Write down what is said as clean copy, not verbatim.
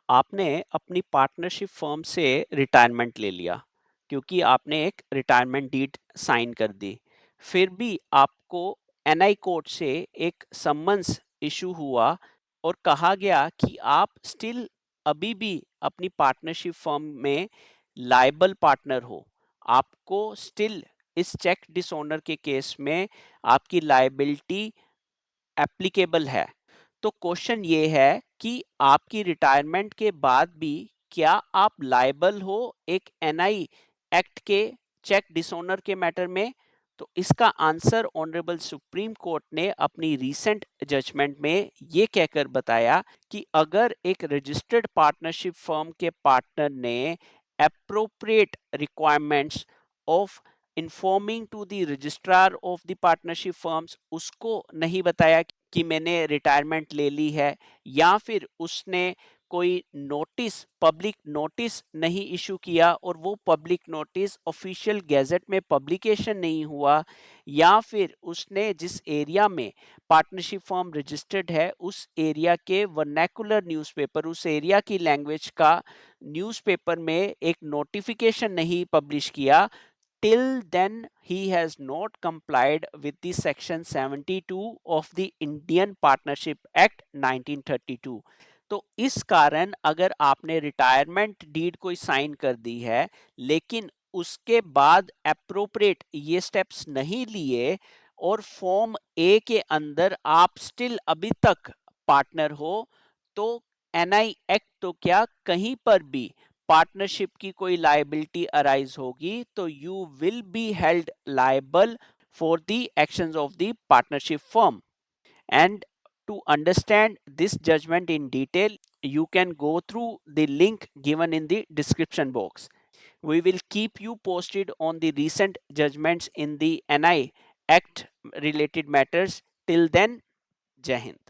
आपने अपनी partnership firm से रिटायरमेंट ले लिया क्योंकि आपने एक रिटायरमेंट डीड साइन कर दी। फिर भी आपको एनआई कोर्ट से एक सम्मन्स इशू हुआ और कहा गया कि आप स्टिल अभी भी अपनी पार्टनरशिप फर्म में लायबल पार्टनर हो। आपको स्टिल इस चेक डिसऑनर के केस में आपकी लायबिलिटी एप्लीकेबल है। तो क्वेश्चन ये है कि आपकी रिटायरमेंट के बाद भी क्या आप लायबल हो एक एनआई एक्ट के चेक डिसऑनर के मैटर में? तो इसका आंसर ऑनरेबल सुप्रीम कोर्ट ने अपनी रीसेंट जजमेंट में ये कहकर बताया कि अगर एक रजिस्टर्ड पार्टनरशिप फर्म के पार्टनर ने appropriate requirements of informing to the registrar of the partnership firms, उसको नहीं बताया कि मैंने रिटायरमेंट ले ली है, या फिर उसने कोई नोटिस पब्लिक नोटिस नहीं इशू किया और वो पब्लिक नोटिस ऑफिशियल गैजेट में पब्लिकेशन नहीं हुआ, या फिर उसने जिस एरिया में पार्टनरशिप फॉर्म रजिस्टर्ड है उस एरिया के वर्नैकुलर न्यूज़पेपर, उस एरिया की लैंग्वेज का न्यूज़पेपर में एक नोटिफिकेशन नहीं पब्लिश किया, till then he has not complied with the section 72 of the Indian Partnership Act 1932। तो इस कारण अगर आपने रिटायरमेंट डीड कोई साइन कर दी है लेकिन उसके बाद अप्रोप्रिएट ये स्टेप्स नहीं लिए और फॉर्म ए के अंदर आप स्टिल अभी तक पार्टनर हो, तो एनआई एक्ट तो क्या कहीं पर भी पार्टनरशिप की कोई लायबिलिटी अराइज होगी तो you will be held liable for the actions of the partnership firm. And to understand this judgment in detail, you can go through the link given in the description box. We will keep you posted on the recent judgments in the NI Act related matters. Till then, Jai Hind.